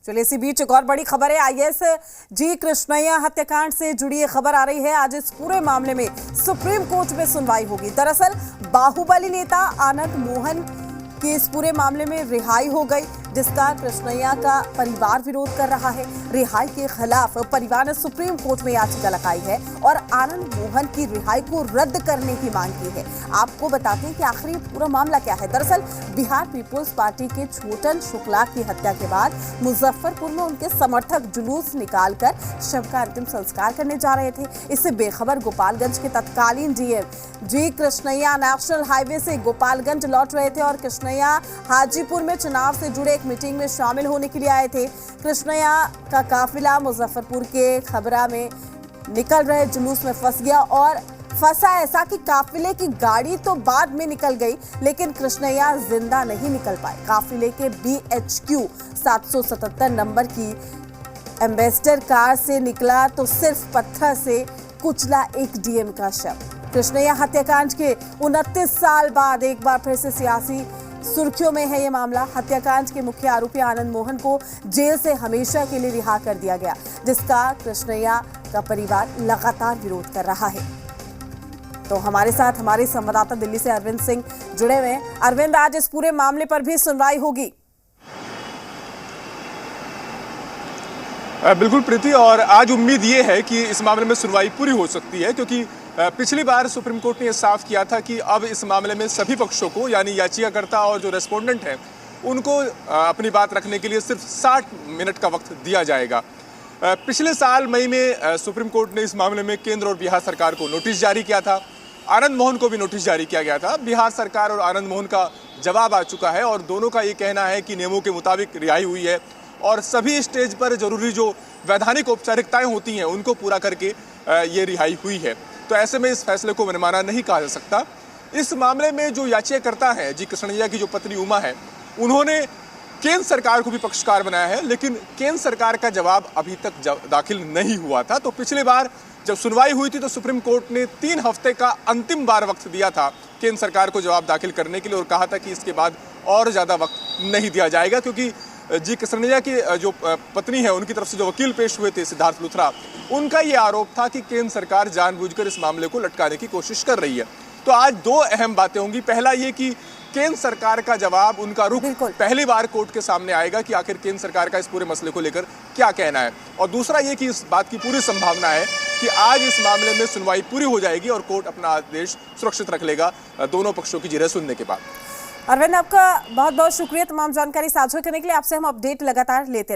चलिए इसी बीच एक और बड़ी खबर है। आईएएस जी कृष्णैया हत्याकांड से जुड़ी ये खबर आ रही है। आज इस पूरे मामले में सुप्रीम कोर्ट में सुनवाई होगी। दरअसल बाहुबली नेता आनंद मोहन की इस पूरे मामले में रिहाई हो गई, जिसका कृष्णैया का परिवार विरोध कर रहा है। रिहाई के खिलाफ परिवार ने सुप्रीम कोर्ट में याचिका लगाई है और आनंद मोहन की रिहाई को रद्द करने की मांग की है। आपको बताते हैं कि आखिर ये पूरा मामला क्या है। दरअसल बिहार पीपुल्स पार्टी के छोटन शुक्ला की हत्या के बाद मुजफ्फरपुर में उनके समर्थक जुलूस निकालकर शव का अंतिम संस्कार करने जा रहे थे। इससे बेखबर गोपालगंज के तत्कालीन DM G Krishnaiah national highway से गोपालगंज लौट रहे थे और कृष्णैया हाजीपुर में चुनाव से जुड़े एक मीटिंग में शामिल होने के लिए आए थे। कृष्णैया का काफिला मुजफ्फरपुर के खबरा में निकल रहे जुलूस में फंस गया और फंसा ऐसा कि काफिले की गाड़ी तो बाद में निकल गई, लेकिन कृष्णैया जिंदा नहीं निकल पाए। काफिले के BHQ 777 नंबर की एम्बेसडर कार से निकला तो सिर्फ पत्थर से कुचला एक डीएम का शव। कृष्णैया हत्याकांड के 29 साल बाद एक बार फिर से सियासी सुर्खियों में है ये मामला। हत्याकांड के मुख्य आरोपी आनंद मोहन को जेल से हमेशा के लिए रिहा कर दिया गया, जिसका कृष्णैया का परिवार लगातार विरोध कर रहा है। तो हमारे साथ हमारे संवाददाता दिल्ली से अरविंद सिंह जुड़े हुए हैं। अरविंद, आज इस पूरे मामले पर भी सुनवाई होगी। बिल्कुल प्रीति, और आज उम्मीद ये है कि इस मामले में सुनवाई पूरी हो सकती है, क्योंकि पिछली बार सुप्रीम कोर्ट ने यह साफ किया था कि अब इस मामले में सभी पक्षों को, यानी याचिकाकर्ता और जो रेस्पोंडेंट हैं, उनको अपनी बात रखने के लिए सिर्फ 60 मिनट का वक्त दिया जाएगा। पिछले साल मई में सुप्रीम कोर्ट ने इस मामले में केंद्र और बिहार सरकार को नोटिस जारी किया था। आनंद मोहन को भी नोटिस जारी किया गया था। बिहार सरकार और आनंद मोहन का जवाब आ चुका है और दोनों का ये कहना है कि नियमों के मुताबिक रिहाई हुई है और सभी स्टेज पर जरूरी जो वैधानिक औपचारिकताएं होती हैं उनको पूरा करके ये रिहाई हुई है। तो ऐसे में इस फैसले को मनमाना नहीं कहा जा सकता। इस मामले में जो याचिकाकर्ता है जी कृष्णैया की जो पत्नी उमा है, उन्होंने केंद्र सरकार को भी पक्षकार बनाया है, लेकिन केंद्र सरकार का जवाब अभी तक दाखिल नहीं हुआ था। तो पिछली बार जब सुनवाई हुई थी तो सुप्रीम कोर्ट ने 3 हफ्ते का अंतिम बार वक्त दिया था केंद्र सरकार को जवाब दाखिल करने के लिए और कहा था कि इसके बाद और ज़्यादा वक्त नहीं दिया जाएगा, क्योंकि जी कृष्णैया की जो पत्नी है, उनकी तरफ से जो वकील पेश हुए थे सिद्धार्थ लुथरा, उनका ये आरोप था कि केंद्र सरकार जानबूझकर इस मामले को लटकाने की कोशिश कर रही है। तो आज 2 अहम बातें होंगी। पहला ये कि केंद्र सरकार का जवाब, उनका रुख पहली बार कोर्ट के सामने आएगा कि आखिर केंद्र सरकार का इस पूरे मसले को लेकर क्या कहना है। और दूसरा ये कि इस बात की पूरी संभावना है कि आज इस मामले में सुनवाई पूरी हो जाएगी और कोर्ट अपना आदेश सुरक्षित रख लेगा दोनों पक्षों की जिरह सुनने के बाद। अरविंद, आपका बहुत बहुत शुक्रिया तमाम जानकारी साझा करने के लिए। आपसे हम अपडेट लगातार लेते